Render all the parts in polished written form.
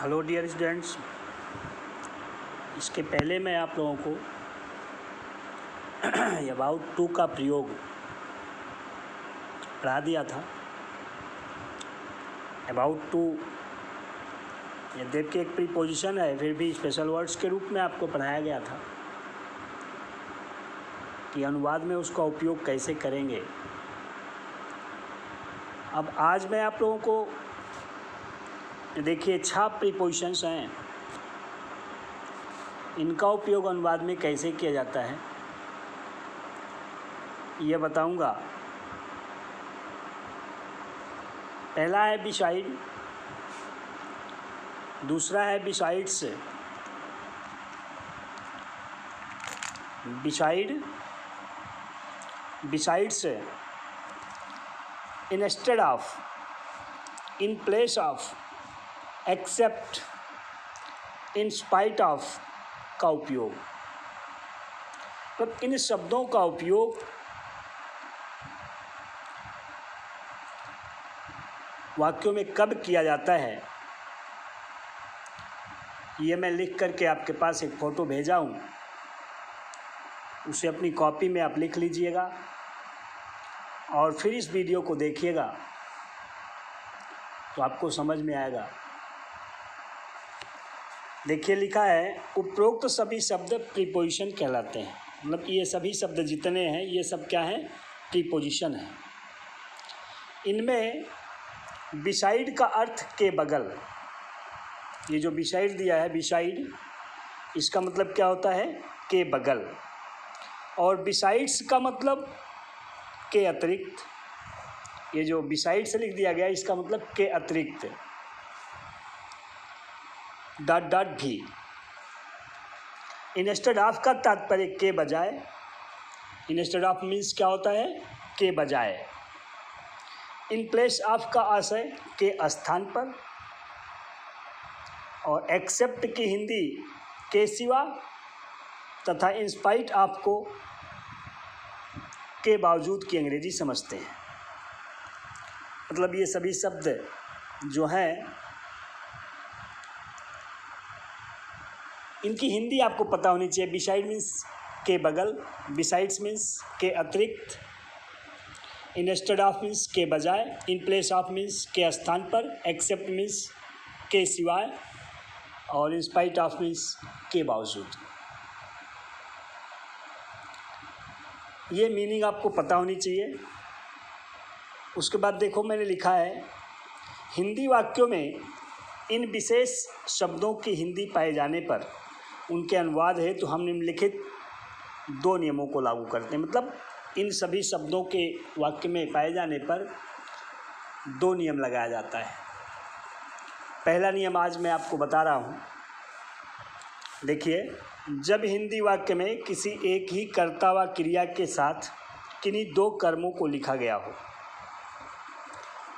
Hello dear students, इसके पहले मैं आप लोगों को अबाउट टू का प्रयोग पढ़ा दिया था। अबाउट टू यद्यपि कि एक प्रीपोजिशन है, फिर भी स्पेशल वर्ड्स के रूप में आपको पढ़ाया गया था कि अनुवाद में उसका उपयोग कैसे करेंगे। अब आज मैं आप लोगों को देखिए 6 प्रीपोजिशंस हैं, इनका उपयोग अनुवाद में कैसे किया जाता है ये बताऊंगा। पहला है बिसाइड, दूसरा है besides, besides instead of, in place of, except, in spite of का उपयोग। तो इन शब्दों का उपयोग वाक्यों में कब किया जाता है ये मैं लिख करके आपके पास एक फ़ोटो भेजा हूँ, उसे अपनी कॉपी में आप लिख लीजिएगा और फिर इस वीडियो को देखिएगा तो आपको समझ में आएगा। देखिए लिखा है, उपरोक्त सभी शब्द प्रीपोजिशन कहलाते हैं। मतलब ये सभी शब्द जितने हैं ये सब क्या हैं? प्रीपोजिशन है। इनमें बिसाइड का अर्थ के बगल, ये जो बिसाइड दिया है बिसाइड, इसका मतलब क्या होता है? के बगल। और बिसाइड्स का मतलब के अतिरिक्त, ये जो बिसाइड से लिख दिया गया इसका मतलब के अतिरिक्त, डॉट डॉट भी। इंस्टेड ऑफ का तात्पर्य के बजाय, इंस्टेड ऑफ मीन्स क्या होता है? के बजाय। इन प्लेस ऑफ का आशय के स्थान पर, और एक्सेप्ट की हिंदी के सिवा, तथा इन स्पाइट ऑफ को के बावजूद की अंग्रेजी समझते हैं। मतलब ये सभी शब्द जो हैं इनकी हिंदी आपको पता होनी चाहिए। बिसाइड मीन्स के बगल, बिसाइड्स मीन्स के अतिरिक्त, इंस्टेड ऑफ मीन्स के बजाय, इन प्लेस ऑफ मीन्स के स्थान पर, एक्सेप्ट मीन्स के सिवाय, और इन स्पाइट ऑफ मीन्स के बावजूद। ये मीनिंग आपको पता होनी चाहिए। उसके बाद देखो मैंने लिखा है, हिंदी वाक्यों में इन विशेष शब्दों की हिंदी पाए जाने पर उनके अनुवाद है तो हम निम्नलिखित 2 नियमों को लागू करते हैं। मतलब इन सभी शब्दों के वाक्य में पाए जाने पर 2 नियम लगाया जाता है। पहला नियम आज मैं आपको बता रहा हूँ। देखिए, जब हिंदी वाक्य में किसी एक ही कर्ता व क्रिया के साथ किन्हीं 2 कर्मों को लिखा गया हो,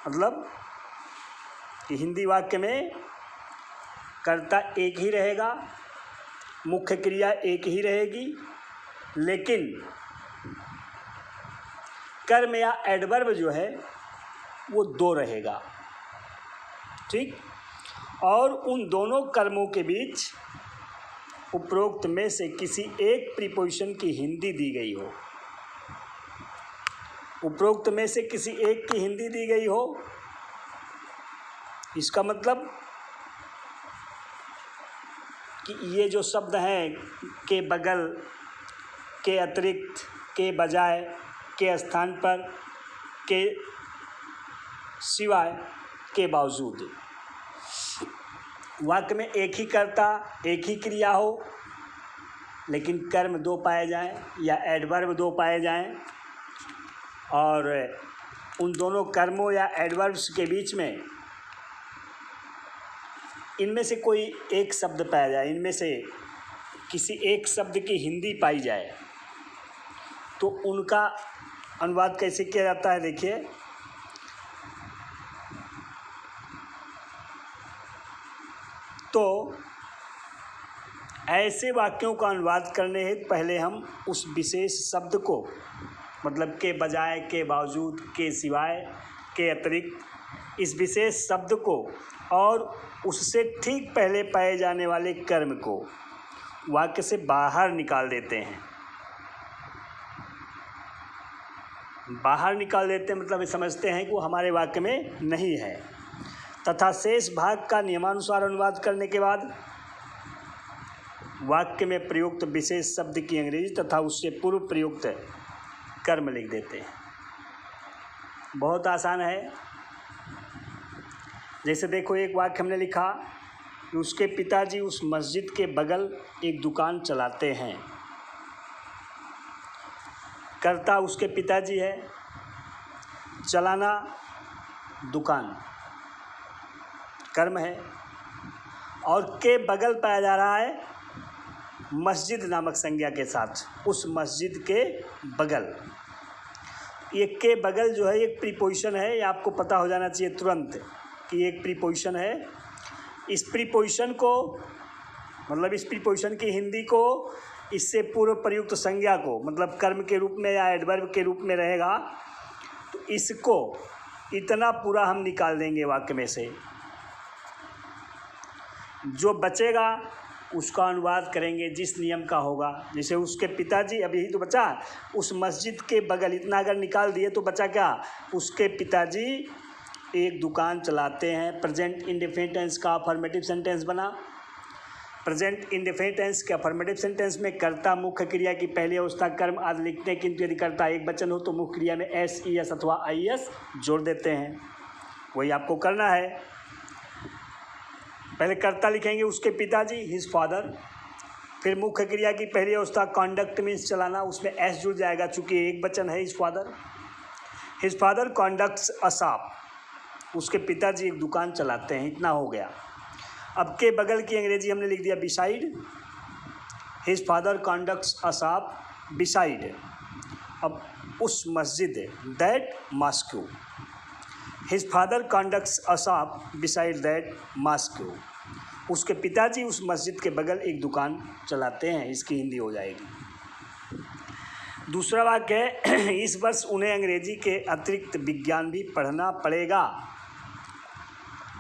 मतलब कि हिंदी वाक्य में कर्ता एक ही रहेगा, मुख्य क्रिया एक ही रहेगी, लेकिन कर्म या एडवर्ब जो है वो 2 रहेगा। ठीक? और उन दोनों कर्मों के बीच उपरोक्त में से किसी एक प्रीपोजिशन की हिंदी दी गई हो, उपरोक्त में से किसी एक की हिंदी दी गई हो, इसका मतलब कि ये जो शब्द हैं के बगल, के अतिरिक्त, के बजाय, के स्थान पर, के सिवाय, के बावजूद, वाक्य में एक ही कर्ता एक ही क्रिया हो लेकिन कर्म 2 पाए जाएं या एडवर्ब 2 पाए जाएं, और उन दोनों कर्मों या एडवर्ब्स के बीच में इनमें से कोई एक शब्द पाया जाए, इनमें से किसी एक शब्द की हिंदी पाई जाए, तो उनका अनुवाद कैसे किया जाता है? देखिए, तो ऐसे वाक्यों का अनुवाद करने हेतु पहले हम उस विशेष शब्द को, मतलब के बजाय, के बावजूद, के सिवाय, के अतिरिक्त, इस विशेष शब्द को और उससे ठीक पहले पाए जाने वाले कर्म को वाक्य से बाहर निकाल देते हैं। बाहर निकाल देते हैं मतलब समझते हैं कि वो हमारे वाक्य में नहीं है, तथा शेष भाग का नियमानुसार अनुवाद करने के बाद वाक्य में प्रयुक्त विशेष शब्द की अंग्रेजी तथा उससे पूर्व प्रयुक्त कर्म लिख देते हैं। बहुत आसान है। जैसे देखो, एक वाक्य हमने लिखा कि उसके पिताजी उस मस्जिद के बगल एक दुकान चलाते हैं। कर्ता उसके पिताजी है, चलाना दुकान कर्म है, और के बगल पाया जा रहा है मस्जिद नामक संज्ञा के साथ, उस मस्जिद के बगल। ये के बगल जो है एक प्रीपोजिशन है, ये आपको पता हो जाना चाहिए तुरंत कि एक प्रीपोजिशन है। इस प्रीपोजिशन को मतलब इस प्रीपोजिशन की हिंदी को इससे पूर्व प्रयुक्त संज्ञा को मतलब कर्म के रूप में या एडवर्ब के रूप में रहेगा, तो इसको इतना पूरा हम निकाल देंगे वाक्य में से। जो बचेगा उसका अनुवाद करेंगे जिस नियम का होगा। जैसे उसके पिताजी, अभी ही तो बचा, उस मस्जिद के बगल, इतना अगर निकाल दिए तो बचा क्या, उसके पिताजी एक दुकान चलाते हैं। प्रेजेंट इंडेफिनिट टेंस का अफर्मेटिव सेंटेंस बना। प्रेजेंट इंडेफिनिट टेंस के अफर्मेटिव सेंटेंस में कर्ता मुख्य क्रिया की पहली अवस्था कर्म आदि लिखते हैं, किंतु यदि कर्ता एक वचन हो तो मुख्य क्रिया में एस, ई एस अथवा आई एस जोड़ देते हैं। वही आपको करना है। पहले कर्ता लिखेंगे उसके पिताजी, हिज फादर, फिर मुख्य क्रिया की पहली अवस्था कॉन्डक्ट मीन्स चलाना, उसमें एस जुड़ जाएगा चूँकि एक वचन है his father. His father conducts a shop, उसके पिताजी एक दुकान चलाते हैं। इतना हो गया। अब के बगल की अंग्रेजी हमने लिख दिया beside. His father conducts a shop beside, अब उस मस्जिद that mosque. His father conducts a shop beside that mosque, उसके पिताजी उस मस्जिद के बगल एक दुकान चलाते हैं। इसकी हिंदी हो जाएगी। दूसरा वाक्य है, इस वर्ष उन्हें अंग्रेजी के अतिरिक्त विज्ञान भी पढ़ना पड़ेगा।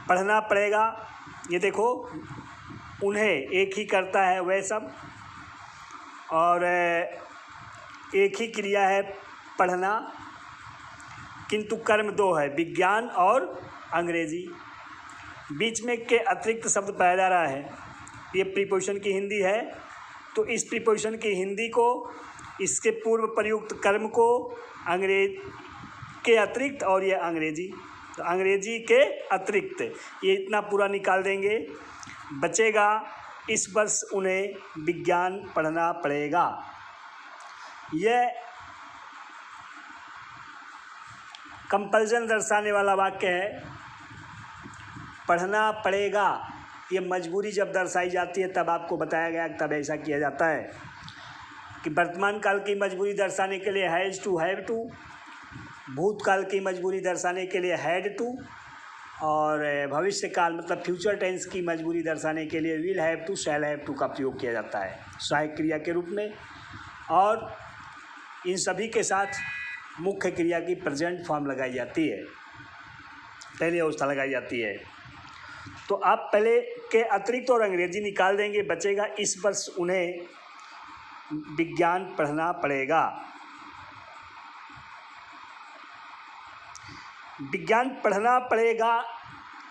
पढ़ना पड़ेगा, ये देखो, उन्हें एक ही करता है वह सब, और एक ही क्रिया है पढ़ना, किंतु कर्म दो है, विज्ञान और अंग्रेजी। बीच में के अतिरिक्त शब्द पाया जा रहा है। ये प्रीपोजिशन की हिंदी है, तो इस प्रीपोजिशन की हिंदी को इसके पूर्व प्रयुक्त कर्म को अंग्रेज के अतिरिक्त, और ये अंग्रेजी, तो अंग्रेजी के अतिरिक्त ये इतना पूरा निकाल देंगे। बचेगा इस वर्ष उन्हें विज्ञान पढ़ना पड़ेगा। यह कंपल्जन दर्शाने वाला वाक्य है। पढ़ना पड़ेगा, ये मजबूरी जब दर्शाई जाती है तब आपको बताया गया, तब ऐसा किया जाता है कि वर्तमान काल की मजबूरी दर्शाने के लिए हैज़ टू, हैव टू, भूतकाल की मजबूरी दर्शाने के लिए हैड टू, और भविष्य काल मतलब फ्यूचर टेंस की मजबूरी दर्शाने के लिए will have to, shall have to का प्रयोग किया जाता है सहायक क्रिया के रूप में। और इन सभी के साथ मुख्य क्रिया की प्रेजेंट फॉर्म लगाई जाती है, पहली अवस्था लगाई जाती है। तो आप पहले के अतिरिक्त और अंग्रेजी निकाल देंगे। बचेगा इस वर्ष उन्हें विज्ञान पढ़ना पड़ेगा। विज्ञान पढ़ना पड़ेगा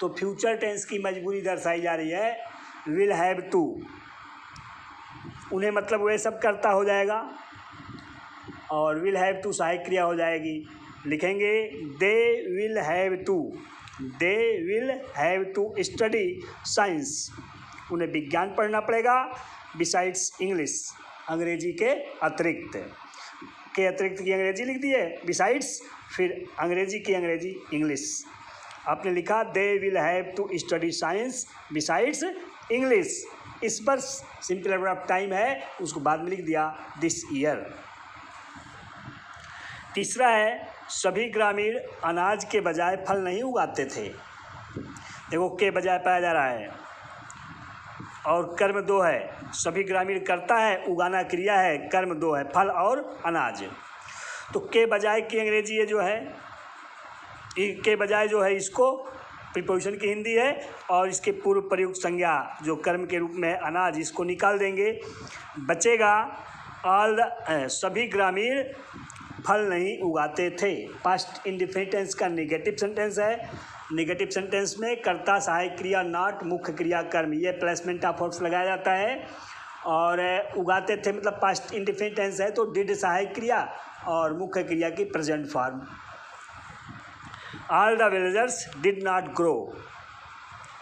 तो फ्यूचर टेंस की मजबूरी दर्शाई जा रही है, विल हैव टू। उन्हें मतलब वह सब करता हो जाएगा, और विल हैव टू सहायक क्रिया हो जाएगी। लिखेंगे they will have to, they will have to study science, उन्हें विज्ञान पढ़ना पड़ेगा बिसाइड्स इंग्लिश, अंग्रेजी के अतिरिक्त। के अतिरिक्त की अंग्रेजी लिख दी है बिसाइड्स, फिर अंग्रेजी की अंग्रेजी इंग्लिश। आपने लिखा they will have to study science besides English. इस पर सिंपल नंबर ऑफ टाइम है, उसको बाद में लिख दिया दिस ईयर। तीसरा है, सभी ग्रामीण अनाज के बजाय फल नहीं उगाते थे। देखो के बजाय पाया जा रहा है और कर्म दो है। सभी ग्रामीण करता है, उगाना क्रिया है, कर्म दो है, फल और अनाज। तो के बजाय की अंग्रेजी ये जो है, के बजाय जो है इसको प्रीपोजिशन की हिंदी है, और इसके पूर्व प्रयुक्त संज्ञा जो कर्म के रूप में है अनाज, इसको निकाल देंगे। बचेगा ऑल सभी ग्रामीण फल नहीं उगाते थे। पास्ट इंडेफिनिट टेंस का नेगेटिव सेंटेंस है। नेगेटिव सेंटेंस में कर्ता सहायक क्रिया नॉट मुख्य क्रिया कर्म, ये प्लेसमेंट ऑफ वर्ब्स लगाया जाता है। और उगाते थे मतलब पास्ट इंडेफिनिट टेंस है, तो डिड सहायक क्रिया और मुख्य क्रिया की present form. All the villagers did not grow,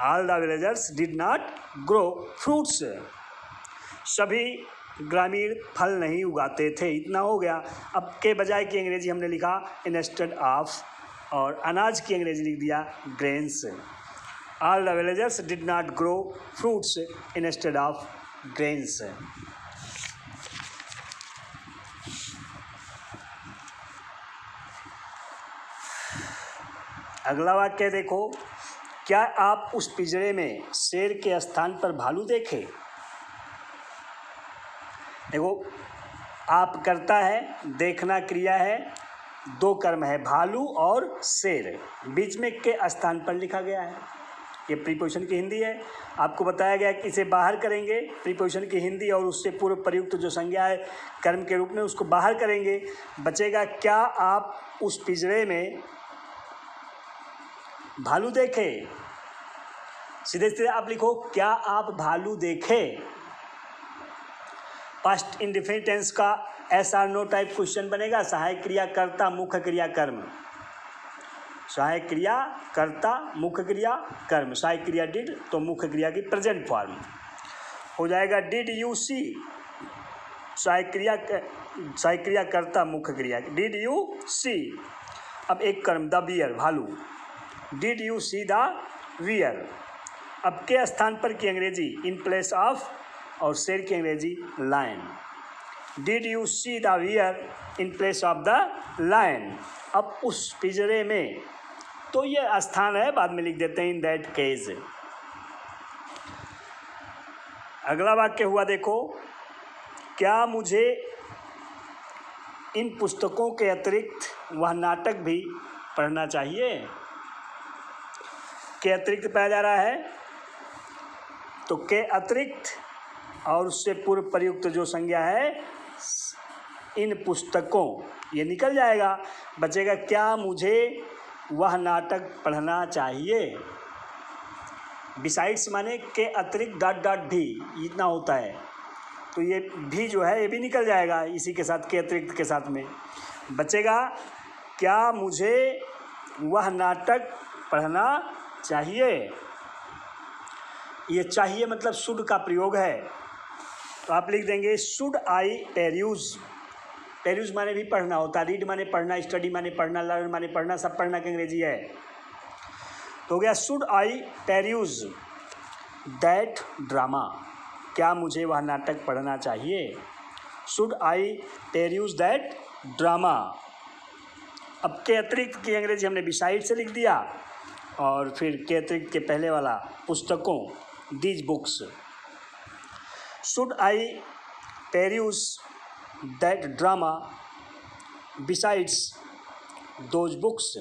all the villagers did not grow fruits, सभी ग्रामीण फल नहीं उगाते थे। इतना हो गया। अब के बजाय की अंग्रेजी हमने लिखा इंस्टेड ऑफ, और अनाज की अंग्रेजी लिख दिया grains. All the villagers did not grow fruits instead of grains. अगला वाक्य देखो, क्या आप उस पिंजरे में शेर के स्थान पर भालू देखे? देखो, आप करता है, देखना क्रिया है, दो कर्म है भालू और शेर, बीच में के स्थान पर लिखा गया है। ये प्रीपोजिशन की हिंदी है। आपको बताया गया कि इसे बाहर करेंगे, प्रीपोजिशन की हिंदी, और उससे पूर्व प्रयुक्त जो संज्ञा है कर्म के रूप में उसको बाहर करेंगे। बचेगा क्या आप उस पिंजरे में भालू देखे? सीधे सीधे आप लिखो क्या आप भालू देखे। पास्ट इंडेफिनिट टेंस का yes or no type question बनेगा। सहायक क्रिया कर्ता मुख्य क्रिया कर्म, सहायक क्रिया कर्ता मुख्य क्रिया कर्म, सहायक क्रिया डिड तो मुख्य क्रिया की प्रेजेंट फॉर्म हो जाएगा। डिड यू सी, सहायक क्रिया कर्ता मुख्य क्रिया, डिड यू सी। अब एक कर्म द बियर भालू, did you see the wear. अब के स्थान पर की अंग्रेजी इन प्लेस ऑफ, और शेर की अंग्रेजी lion. Did you see the bear in place of the lion. अब उस पिंजरे में, तो ये स्थान है, बाद में लिख देते हैं इन दैट केज। अगला वाक्य हुआ देखो, क्या मुझे इन पुस्तकों के अतिरिक्त वह नाटक भी पढ़ना चाहिए? के अतिरिक्त पाया जा रहा है, तो के अतिरिक्त और उससे पूर्व प्रयुक्त जो संज्ञा है इन पुस्तकों, ये निकल जाएगा। बचेगा क्या मुझे वह नाटक पढ़ना चाहिए। बिसाइड्स माने के अतिरिक्त डॉट डॉट भी, इतना होता है, तो ये भी जो है ये भी निकल जाएगा इसी के साथ, के अतिरिक्त के साथ में। बचेगा क्या मुझे वह नाटक पढ़ना चाहिए। ये चाहिए मतलब शुड का प्रयोग है, तो आप लिख देंगे शुड आई पेर्यूज। पेर्यूज माने भी पढ़ना होता है, रीड माने पढ़ना, स्टडी माने पढ़ना, लर्न माने पढ़ना, सब पढ़ना की अंग्रेजी है। तो हो गया should I peruse that drama, क्या मुझे वह नाटक पढ़ना चाहिए। Should I peruse that drama. अब के अतिरिक्त की अंग्रेजी हमने बिसाइड से लिख दिया, और फिर के अतिरिक्त के पहले वाला पुस्तकों, these books. Should I peruse that drama besides those books.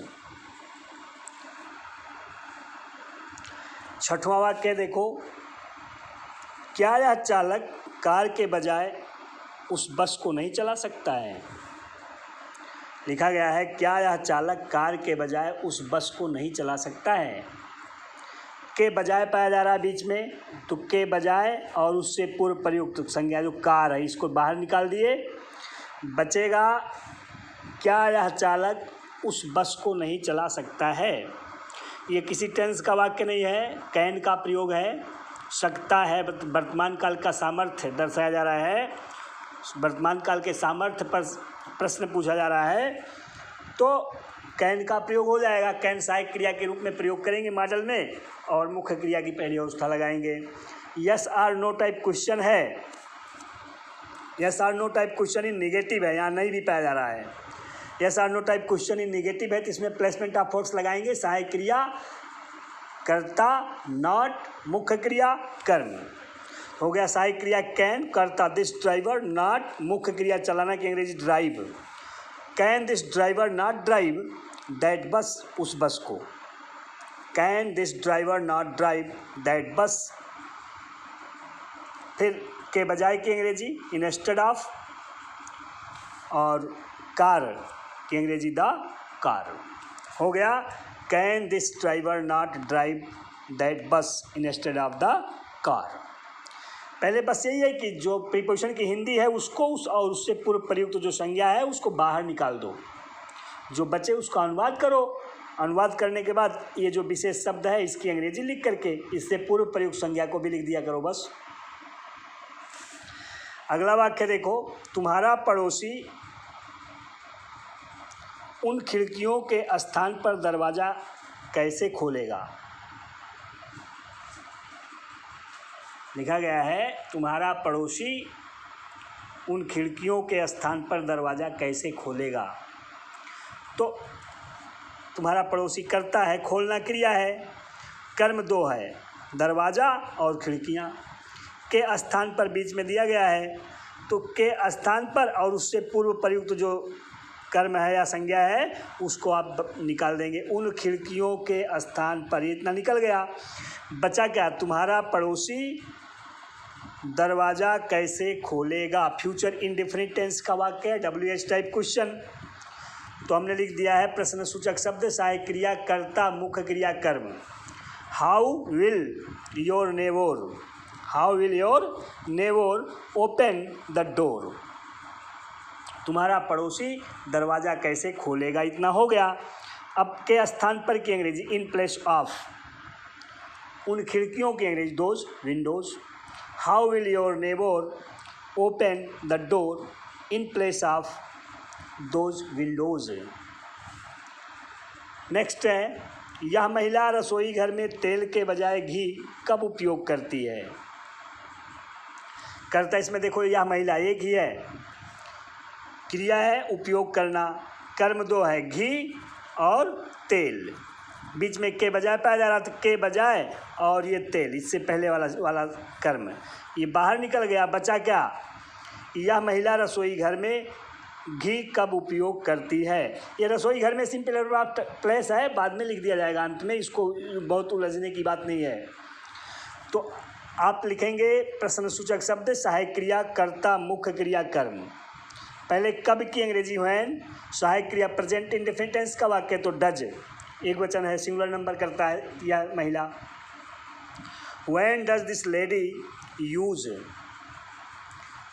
छठवां वाक्य देखो, क्या यह चालक कार के बजाय उस बस को नहीं चला सकता है। लिखा गया है क्या यह चालक कार के बजाय उस बस को नहीं चला सकता है। के बजाय पाया जा रहा है बीच में, तो के बजाय और उससे पूर्व प्रयुक्त संज्ञा जो कार है इसको बाहर निकाल दिए। बचेगा क्या यह चालक उस बस को नहीं चला सकता है। ये किसी टेंस का वाक्य नहीं है, कैन का प्रयोग है। सकता है वर्तमान काल का सामर्थ्य दर्शाया जा रहा है, वर्तमान काल के सामर्थ्य पर प्रश्न पूछा जा रहा है, तो कैन का प्रयोग हो जाएगा। कैन सहायक क्रिया के रूप में प्रयोग करेंगे मॉडल में, और मुख्य क्रिया की पहली अवस्था लगाएंगे। Yes or no type question है, yes or no type question in negative है, यहाँ नहीं भी पाया जा रहा है। Yes or no type question in negative है, तो इसमें प्लेसमेंट ऑफ वर्ब्स लगाएंगे। सहायक क्रिया कर्ता नॉट, मुख्य क्रिया कर्म। हो गया सहायक क्रिया कैन, कर्ता दिस ड्राइवर नॉट, मुख्य क्रिया चलाना की अंग्रेजी drive. Can this driver not drive that बस, उस बस को। Can this driver not drive that बस। फिर के बजाय की अंग्रेजी इंस्टेड ऑफ, और कार की अंग्रेजी द कार। हो गया can this driver not drive that बस इंस्टेड ऑफ द कार। पहले बस यही है कि जो प्रीपोजिशन की हिंदी है उसको और उससे पूर्व प्रयुक्त जो संज्ञा है उसको बाहर निकाल दो, जो बचे उसको अनुवाद करो। अनुवाद करने के बाद ये जो विशेष शब्द है इसकी अंग्रेजी लिख करके इससे पूर्व प्रयुक्त संज्ञा को भी लिख दिया करो बस। अगला वाक्य देखो, तुम्हारा पड़ोसी उन खिड़कियों के स्थान पर दरवाज़ा कैसे खोलेगा। लिखा गया है तुम्हारा पड़ोसी उन खिड़कियों के स्थान पर दरवाज़ा कैसे खोलेगा। तो तुम्हारा पड़ोसी करता है, खोलना क्रिया है, कर्म दो है, दरवाज़ा और खिड़कियाँ। के स्थान पर बीच में दिया गया है, तो के स्थान पर और उससे पूर्व प्रयुक्त जो कर्म है या संज्ञा है उसको आप निकाल देंगे। उन खिड़कियों के स्थान पर, इतना निकल गया। बचा क्या, तुम्हारा पड़ोसी दरवाज़ा कैसे खोलेगा। फ्यूचर इंडेफिनिट टेंस का वाक्य है, WH टाइप क्वेश्चन। तो हमने लिख दिया है प्रश्न सूचक शब्द, सहायक क्रिया, कर्ता, मुख्य क्रिया, कर्म। How will your neighbour, how will your neighbour open the door. तुम्हारा पड़ोसी दरवाज़ा कैसे खोलेगा, इतना हो गया। अब के स्थान पर की अंग्रेजी इन प्लेस ऑफ, उन खिड़कियों की अंग्रेजी those windows. How will your neighbour open the door in place of those windows. Next है, यह महिला रसोई घर में तेल के बजाय घी कब उपयोग करती है। करता इसमें देखो, यह महिला एक ही है, क्रिया है उपयोग करना, कर्म दो है घी और तेल, बीच में के बजाय पाया जा रहा था, के बजाय और ये तेल, इससे पहले वाला कर्म ये बाहर निकल गया। बचा क्या, यह महिला रसोई घर में घी कब उपयोग करती है। ये रसोई घर में सिंपल प्लेस है, बाद में लिख दिया जाएगा अंत में, इसको बहुत उलझने की बात नहीं है। तो आप लिखेंगे प्रश्न सूचक शब्द, सहायक क्रिया, कर्ता, मुख्य क्रिया, कर्म। पहले कब की अंग्रेजी व्हेन, सहायक क्रिया प्रेजेंट इंडेफिनिट टेंस का वाक्य तो डज, एक वचन है, सिंगुलर नंबर करता है यह महिला। When does this lady use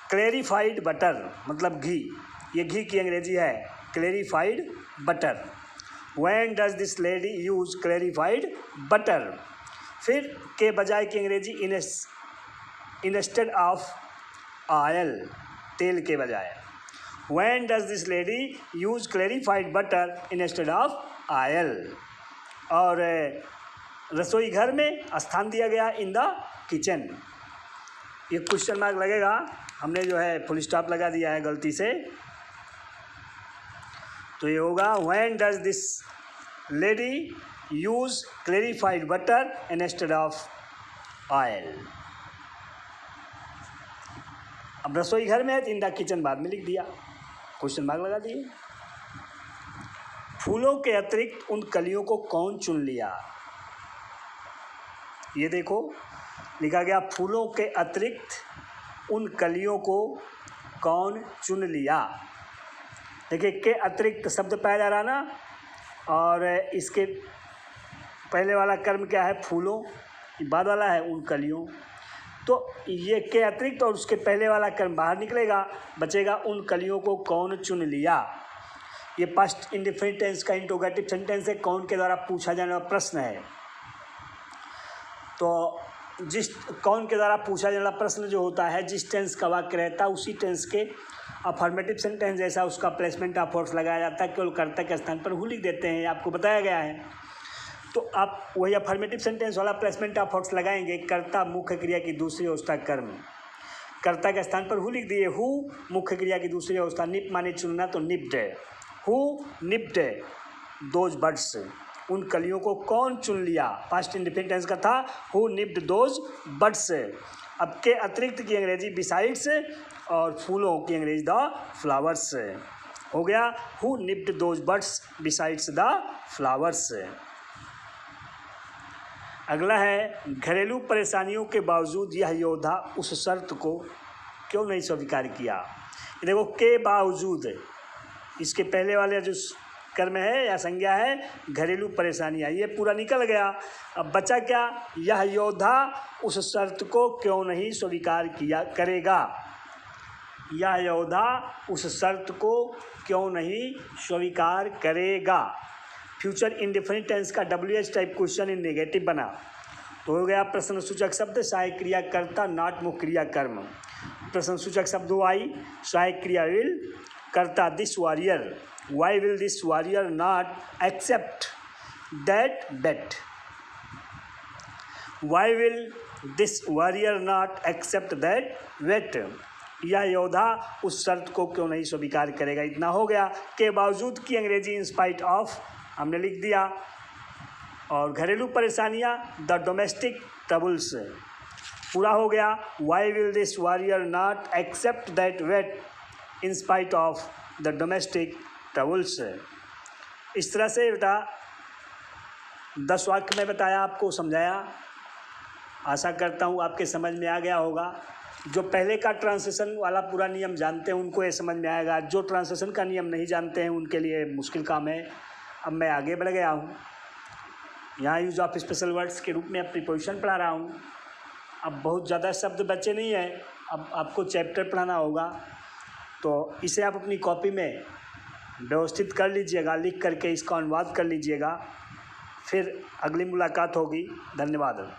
clarified butter, मतलब घी, ये घी की अंग्रेजी है clarified butter. When does this lady use clarified butter. फिर के बजाय की अंग्रेजी इंस्टेड ऑफ ऑयल, तेल के बजाय। When does this lady use clarified butter instead of oil. और रसोई घर में स्थान दिया गया इन द किचन। ये क्वेश्चन मार्क लगेगा, हमने जो है फुल स्टॉप लगा दिया है गलती से, तो ये होगा when does this lady use clarified butter instead of oil. अब रसोई घर में है तो इन द किचन बाद में लिख दिया, क्वेश्चन मार्क लगा दिए। फूलों के अतिरिक्त उन कलियों को कौन चुन लिया। ये देखो लिखा गया फूलों के अतिरिक्त उन कलियों को कौन चुन लिया। देखिए के अतिरिक्त शब्द पाया जा रहा ना, और इसके पहले वाला कर्म क्या है, फूलों, बाद वाला है उन कलियों। तो ये के अतिरिक्त और उसके पहले वाला कर्म बाहर निकलेगा, बचेगा उन कलियों को कौन चुन लिया। ये पास्ट इंडेफिनिट टेंस का इंट्रोगेटिव सेंटेंस है, कौन के द्वारा पूछा जाने वाला प्रश्न है। तो जिस कौन के द्वारा पूछा जाने वाला प्रश्न जो होता है, जिस टेंस का वाक्य रहता है उसी टेंस के अफर्मेटिव सेंटेंस जैसा उसका प्लेसमेंट ऑफ वर्ड्स लगाया जाता है, केवल कर्ता के स्थान पर हु लिख देते हैं, आपको बताया गया है। तो आप वही अफर्मेटिव सेंटेंस वाला प्लेसमेंट ऑफ वर्ड्स लगाएंगे, कर्ता, मुख्य क्रिया की दूसरी अवस्था कर्म। कर्ता के स्थान पर हु लिख दिए, हु मुख्य क्रिया की दूसरी अवस्था, निप माने चुनना, तो nipped, who nipped those birds, उन कलियों को कौन चुन लिया। पास्ट इंडेफिनिट टेंस का था हु निप्ड दोज बर्ड्स। अब के अतिरिक्त की अंग्रेजी बिसाइड्स और फूलों की अंग्रेजी द फ्लावर्स हो गया, who nipped those birds besides the flowers. अगला है, घरेलू परेशानियों के बावजूद यह योद्धा उस शर्त को क्यों नहीं स्वीकार किया। ये देखो के बावजूद, इसके पहले वाले जो कर्म है या संज्ञा है घरेलू परेशानियाँ, ये पूरा निकल गया। अब बचा क्या, यह योद्धा उस शर्त को क्यों नहीं स्वीकार किया करेगा। यह योद्धा उस शर्त को क्यों नहीं स्वीकार करेगा। फ्यूचर इंडेफिनिट टेंस का WH टाइप क्वेश्चन इन नेगेटिव बना तो हो गया प्रश्न सूचक शब्द सहायक क्रिया कर्ता नॉट मुख्य क्रिया कर्म। प्रश्न सूचक शब्द वाई, सहायक क्रिया विल, कर्ता this warrior. Why will this warrior not accept that bet. Why will this warrior not accept that weight. यह योद्धा उस शर्त को क्यों नहीं स्वीकार करेगा। इतना हो गया। के बावजूद की अंग्रेजी इन स्पाइट ऑफ हमने लिख दिया। और घरेलू परेशानियाँ द डोमेस्टिक ट्रबल्स पूरा हो गया। Why will this warrior not accept that weight in spite of the domestic troubles. इस तरह से बेटा 10 वाक्य में बताया, आपको समझाया। आशा करता हूँ आपके समझ में आ गया होगा। जो पहले का ट्रांसलेशन वाला पूरा नियम जानते हैं उनको ये समझ में आएगा, जो ट्रांसलेशन का नियम नहीं जानते हैं उनके लिए मुश्किल काम है। अब मैं आगे बढ़ गया हूँ, यहाँ यूज ऑफ स्पेशल वर्ड्स के रूप में अब प्रीपोजिशन पढ़ा रहा हूँ। अब बहुत ज़्यादा शब्द बचे नहीं हैं, अब आपको चैप्टर पढ़ाना होगा, तो इसे आप अपनी कॉपी में व्यवस्थित कर लीजिएगा, लिख करके इसका अनुवाद कर लीजिएगा। फिर अगली मुलाकात होगी। धन्यवाद।